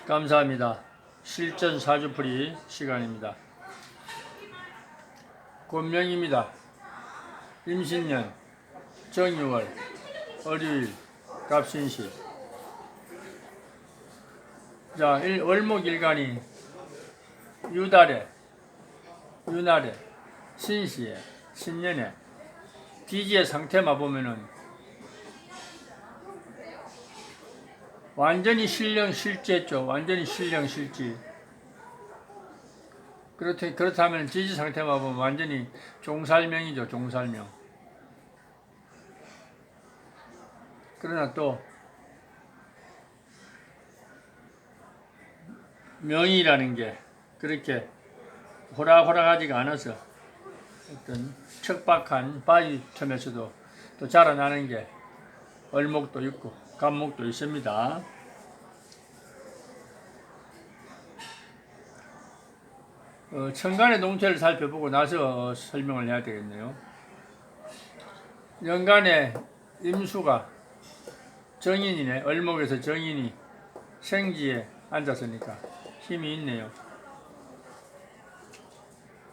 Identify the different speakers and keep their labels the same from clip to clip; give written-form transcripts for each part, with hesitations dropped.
Speaker 1: 감사합니다. 실전 사주풀이 시간입니다. 권명입니다. 임신년, 정유월, 월요일, 갑신시. 자, 월목일간이 유달에, 유날에, 신시에, 신년에, 기지의 상태만 보면은 완전히 신령실지했죠. 완전히 신령실지. 그렇다면 지지 상태만 보면 완전히 종살명이죠. 종살명. 그러나 또 명이라는 게 그렇게 호락호락하지가 않아서 어떤 척박한 바위 틈에서도 또 자라나는 게 얼목도 있고 갑목도 있습니다. 천간의 동체를 살펴보고 나서 설명을 해야 되겠네요. 연간에 임수가 정인이네. 얼목에서 정인이 생지에 앉았으니까 힘이 있네요.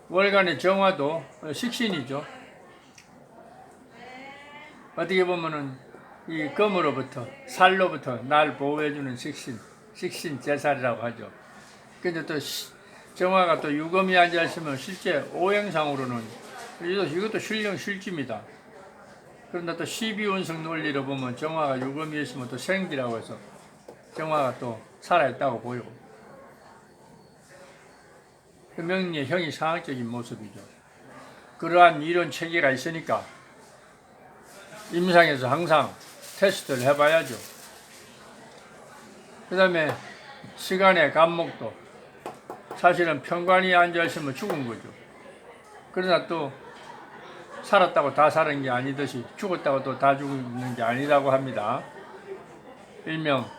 Speaker 1: 월간의 정화도 식신이죠. 어떻게 보면은 이 금으로부터 살로부터 날 보호해주는 식신 제살이라고 하죠. 근데 또 정화가 또 유금이 앉아있으면 실제 오행상으로는 이것도 실질입니다. 그런데 또 12운석 논리로 보면 정화가 유금이 있으면 또 생기라고 해서 정화가 또 살아있다고 보이고, 그 명리의 형이 상학적인 모습이죠. 그러한 이론 체계가 있으니까 임상에서 항상 테스트를 해봐야죠. 그 다음에 시간의 간목도 사실은 편관이 앉아있으면 죽은 거죠. 그러나 또 살았다고 다 사는 게 아니듯이 죽었다고 또 다 죽는 게 아니라고 합니다. 일명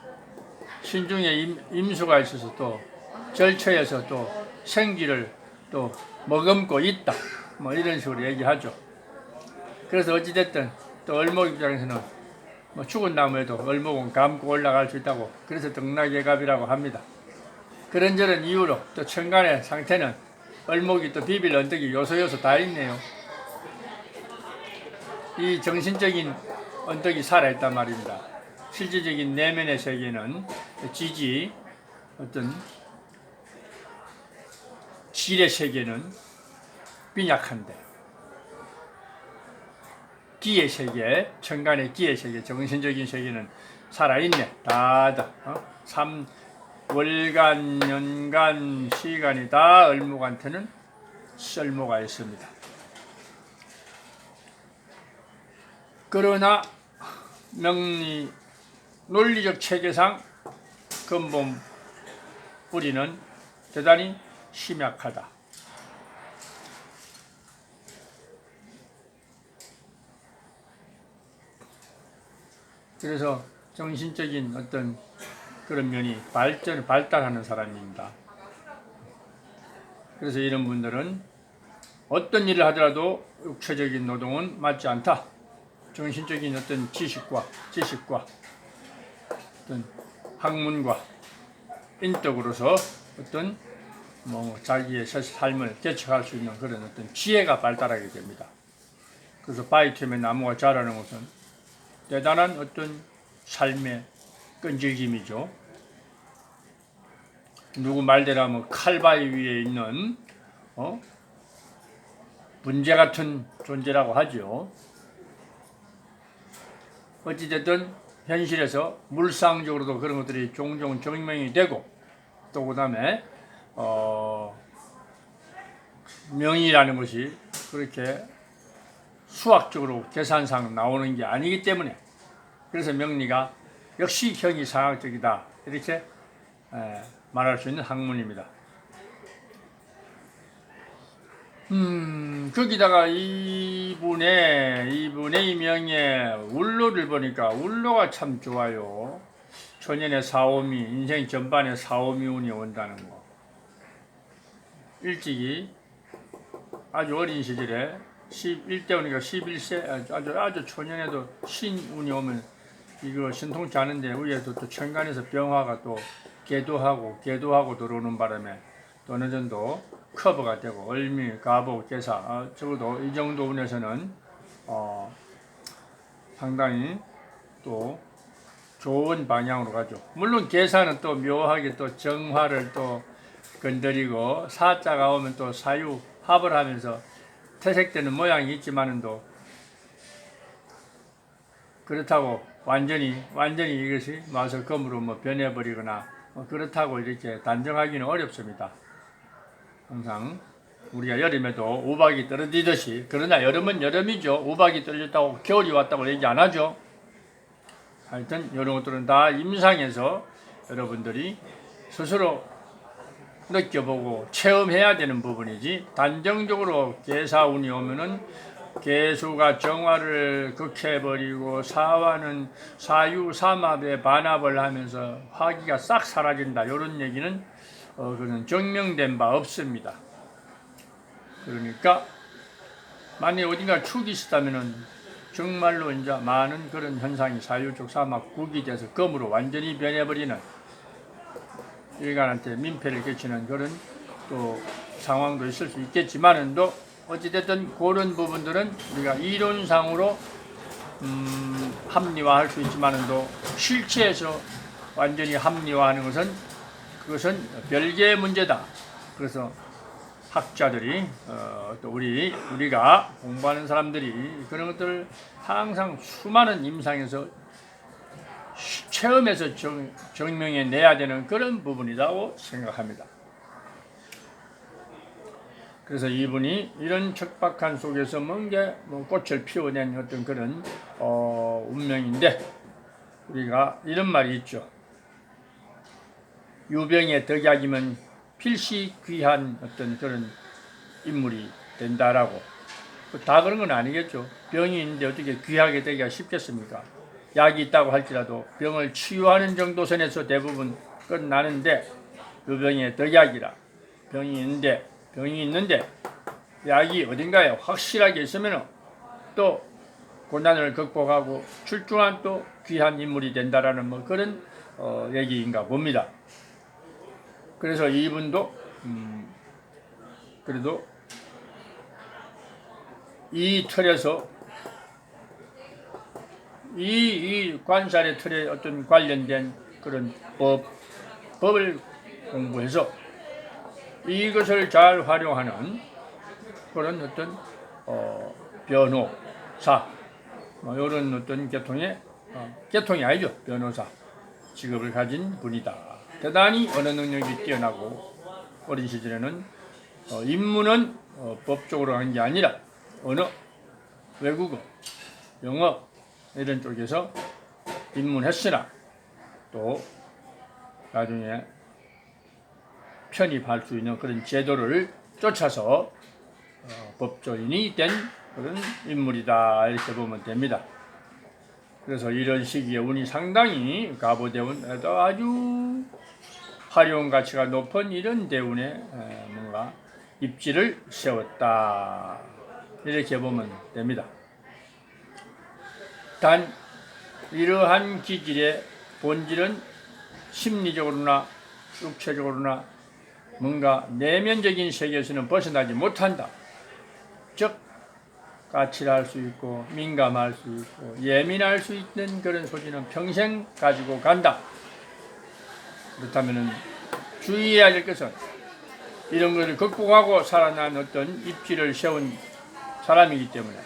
Speaker 1: 신중에 임수가 있어서 또 절처에서 또 생기를 또 머금고 있다, 뭐 이런 식으로 얘기하죠. 그래서 어찌됐든 또 얼목 입장에서는 뭐 죽은 나무에도 얼목은 감고 올라갈 수 있다고, 그래서 등락예갑이라고 합니다. 그런저런 이유로 또 천간의 상태는 얼목이 또 비빌 언덕이 요소요소 다 있네요. 이 정신적인 언덕이 살아있단 말입니다. 실질적인 내면의 세계는 지지, 어떤 질의 세계는 빈약한데, 기의 세계, 천간의 기의 세계, 정신적인 세계는 살아있네. 다다. 월간, 연간, 시간이 다 얼목한테는 썰모가 있습니다. 그러나 명리 논리적 체계상 근본 뿌리는 대단히 심약하다. 그래서 정신적인 어떤 그런 면이 발달하는 사람입니다. 그래서 이런 분들은 어떤 일을 하더라도 육체적인 노동은 맞지 않다. 정신적인 어떤 지식과 어떤 학문과 인덕으로서 어떤 자기의 삶을 개척할 수 있는 그런 어떤 지혜가 발달하게 됩니다. 그래서 바위 틈에 나무가 자라는 것은 대단한 어떤 삶의 끈질김이죠. 누구 말대로 하면 칼바위 위에 있는 문제 같은 존재라고 하죠. 어찌됐든 현실에서 물상적으로도 그런 것들이 종종 증명이 되고, 또 그 다음에 명이라는 것이 그렇게 수학적으로 계산상 나오는 게 아니기 때문에, 그래서 명리가 역시 형이 상학적이다, 이렇게 말할 수 있는 학문입니다. 거기다가 이분의 명예 울로를 보니까 울로가 참 좋아요. 초년에 사오미, 인생 전반에 사오미 운이 온다는 거. 일찍이 아주 어린 시절에 11대 오니까 11세 아주 초년에도 신운이 오면 이거 신통치 않은데, 위에도 또 천간에서 병화가 또 계도하고 들어오는 바람에 또 어느 정도 커버가 되고 을미, 갑오, 계사 적어도 이 정도 운에서는 상당히 또 좋은 방향으로 가죠. 물론 계사는 또 묘하게 또 정화를 또 건드리고 사자가 오면 또 사유 합을 하면서 퇴색되는 모양이 있지만은도 그렇다고 완전히 이것이 마서 금으로 뭐 변해버리거나 그렇다고 이렇게 단정하기는 어렵습니다. 항상 우리가 여름에도 우박이 떨어지듯이, 그러나 여름은 여름이죠. 우박이 떨어졌다고 겨울이 왔다고 얘기 안 하죠. 하여튼 이런 것들은 다 임상에서 여러분들이 스스로 느껴보고 체험해야 되는 부분이지, 단정적으로 계사운이 오면은 계수가 정화를 극해버리고 사화는 사유삼합에 반합을 하면서 화기가 싹 사라진다, 이런 얘기는 그는 증명된 바 없습니다. 그러니까 만약에 어딘가 축이 있었다면은 정말로 이제 많은 그런 현상이 사유적 삼합 국이 돼서 금으로 완전히 변해버리는, 일간한테 민폐를 끼치는 그런 또 상황도 있을 수 있겠지만은 또 어찌됐든 그런 부분들은 우리가 이론상으로 합리화할 수 있지만은 또 실체에서 완전히 합리화하는 것은 그것은 별개의 문제다. 그래서 학자들이 또 우리가 공부하는 사람들이 그런 것들을 항상 수많은 임상에서 체험해서 증명해 내야 되는 그런 부분이라고 생각합니다. 그래서 이분이 이런 척박한 속에서 뭔가 꽃을 피워낸 어떤 그런 운명인데, 우리가 이런 말이 있죠. 유병의 덕약이면 필시 귀한 어떤 그런 인물이 된다라고. 다 그런 건 아니겠죠. 병이 있는데 어떻게 귀하게 되기가 쉽겠습니까? 약이 있다고 할지라도 병을 치유하는 정도 선에서 대부분 끝나는데, 유병의 덕약이라 병이 있는데 약이 어딘가에 확실하게 있으면 또 고난을 극복하고 출중한 또 귀한 인물이 된다라는 뭐 그런 얘기인가 봅니다. 그래서 이분도 그래도 이 틀에서 이 관살의 틀에 어떤 관련된 그런 법을 공부해서 이것을 잘 활용하는 그런 어떤 변호사, 이런 어떤 계통이 아니죠. 변호사 직업을 가진 분이다. 대단히 언어 능력이 뛰어나고 어린 시절에는 입문은 법적으로 한 게 아니라 언어, 외국어, 영어 이런 쪽에서 입문했으나 또 나중에 편입할 수 있는 그런 제도를 쫓아서 법조인이 된 그런 인물이다, 이렇게 보면 됩니다. 그래서 이런 시기에 운이 상당히 갑오대운에도 아주 활용 가치가 높은 이런 대운에 뭔가 입지를 세웠다, 이렇게 보면 됩니다. 단 이러한 기질의 본질은 심리적으로나 육체적으로나 뭔가 내면적인 세계에서는 벗어나지 못한다. 즉 까칠할 수 있고 민감할 수 있고 예민할 수 있는 그런 소지는 평생 가지고 간다. 그렇다면 주의해야 될 것은 이런 것을 극복하고 살아난 어떤 입지를 세운 사람이기 때문에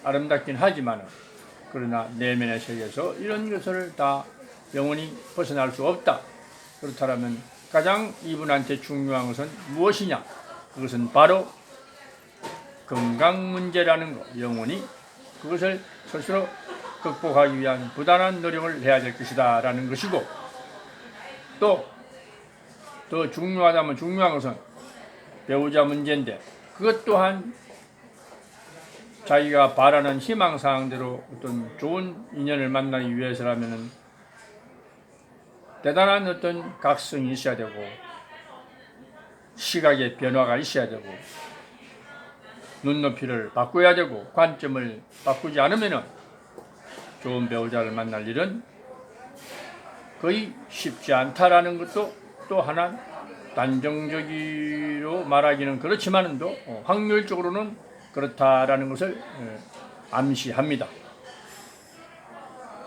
Speaker 1: 아름답긴 하지만, 그러나 내면의 세계에서 이런 것을 다 영원히 벗어날 수 없다. 그렇다면 가장 이분한테 중요한 것은 무엇이냐? 그것은 바로 건강 문제라는 것, 영원히 그것을 스스로 극복하기 위한 부단한 노력을 해야 될 것이다 라는 것이고, 또 더 중요한 것은 배우자 문제인데, 그것 또한 자기가 바라는 희망사항대로 어떤 좋은 인연을 만나기 위해서라면 대단한 어떤 각성이 있어야 되고 시각의 변화가 있어야 되고 눈높이를 바꿔야 되고 관점을 바꾸지 않으면 좋은 배우자를 만날 일은 거의 쉽지 않다라는 것도 또 하나 단정적으로 말하기는 그렇지만은 또 확률적으로는 그렇다라는 것을 암시합니다.